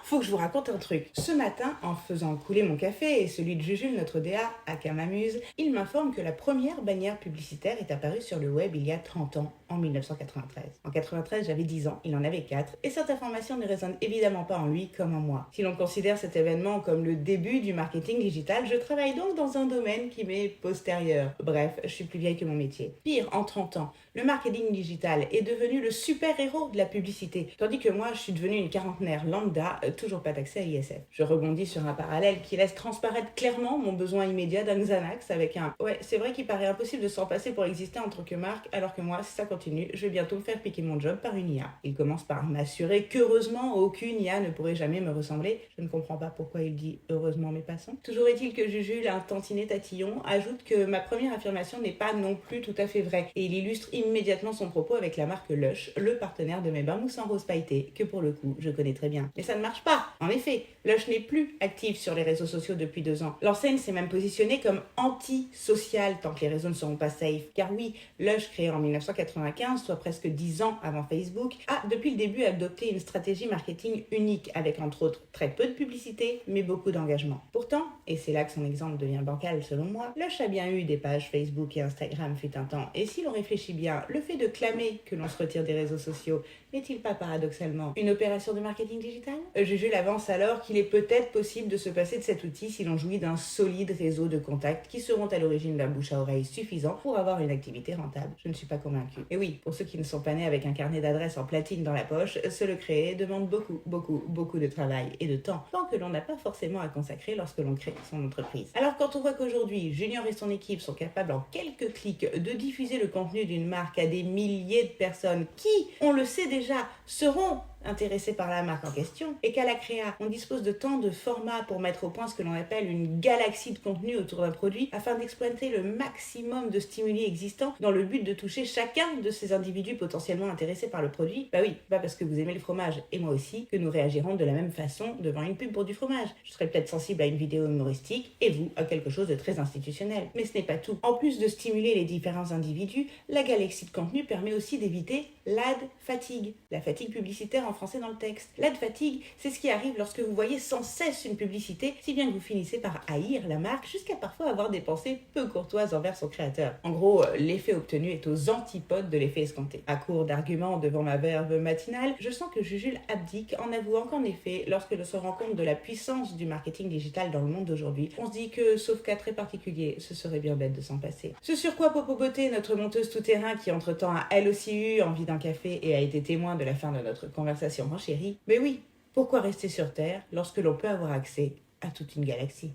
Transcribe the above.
faut que je vous raconte un truc. Ce matin, en faisant couler mon café et celui de Jujules, notre DA, aka m'amuse, il m'informe que la première bannière publicitaire est apparue sur le web il y a 30 ans, en 1993. En 93, j'avais 10 ans, il en avait 4, et cette information ne résonne évidemment pas en lui comme en moi. Si l'on considère cet événement comme le début du marketing digital, je travaille donc dans un domaine qui m'est postérieur. Bref, je suis plus vieille que mon métier. Pire, en 30 ans, le marketing digital est devenu le super-héros de la publicité, tandis que moi, je suis devenue une quarantenaire lambda, toujours pas d'accès à l'ISF. Je rebondis sur un parallèle qui laisse transparaître clairement mon besoin immédiat d'un Xanax avec un « Ouais, c'est vrai qu'il paraît impossible de s'en passer pour exister en tant que marque, alors que moi, si ça continue, je vais bientôt me faire piquer mon job par une IA. » Il commence par m'assurer qu'heureusement, aucune IA ne pourrait jamais me ressembler. Je ne comprends pas pourquoi il dit « heureusement, mais passons ». Toujours est-il que Jujule, un tantinet tatillon, ajoute que ma première affirmation n'est pas non plus tout à fait vraie, et il illustre immédiatement son propos avec la marque Lush, le partenaire de mes bains moussants rose pailleté, que pour le coup, je connais très bien. Mais ça ne marche pas. En effet, Lush n'est plus active sur les réseaux sociaux depuis 2 ans. L'enseigne s'est même positionnée comme anti-sociale tant que les réseaux ne seront pas safe. Car oui, Lush, créé en 1995, soit presque 10 ans avant Facebook, a depuis le début adopté une stratégie marketing unique avec entre autres très peu de publicité, mais beaucoup d'engagement. Pourtant, et c'est là que son exemple devient bancal selon moi, Lush a bien eu des pages Facebook et Instagram fut un temps. Et si l'on réfléchit bien, le fait de clamer que l'on se retire des réseaux sociaux n'est-il pas paradoxalement une opération de marketing digital? Jujule avance alors qu'il est peut-être possible de se passer de cet outil si l'on jouit d'un solide réseau de contacts qui seront à l'origine d'un bouche à oreille suffisant pour avoir une activité rentable. Je ne suis pas convaincue. Et oui, pour ceux qui ne sont pas nés avec un carnet d'adresses en platine dans la poche, se le créer demande beaucoup de travail et de temps que l'on n'a pas forcément à consacrer lorsque l'on crée son entreprise. Alors quand on voit qu'aujourd'hui, Junior et son équipe sont capables en quelques clics de diffuser le contenu d'une marque à des milliers de personnes qui, on le sait déjà, seront intéressés par la marque en question, et qu'à la créa, on dispose de tant de formats pour mettre au point ce que l'on appelle une galaxie de contenu autour d'un produit afin d'exploiter le maximum de stimuli existants dans le but de toucher chacun de ces individus potentiellement intéressés par le produit. Bah oui, pas parce que vous aimez le fromage, et moi aussi, que nous réagirons de la même façon devant une pub pour du fromage. Je serais peut-être sensible à une vidéo humoristique, et vous, à quelque chose de très institutionnel. Mais ce n'est pas tout. En plus de stimuler les différents individus, la galaxie de contenu permet aussi d'éviter l'ad fatigue, la fatigue publicitaire en français dans le texte. L'ad fatigue, c'est ce qui arrive lorsque vous voyez sans cesse une publicité, si bien que vous finissez par haïr la marque jusqu'à parfois avoir des pensées peu courtoises envers son créateur. En gros, l'effet obtenu est aux antipodes de l'effet escompté. À court d'arguments devant ma verve matinale, je sens que Jujule abdique en avouant qu'en effet, lorsque l'on se rend compte de la puissance du marketing digital dans le monde d'aujourd'hui, on se dit que, sauf cas très particulier, ce serait bien bête de s'en passer. Ce sur quoi Popo Beauté, notre monteuse tout-terrain qui entre-temps a elle aussi eu envie d'un café et a été témoin de la fin de notre conversation renchérie, mais oui, pourquoi rester sur Terre lorsque l'on peut avoir accès à toute une galaxie ?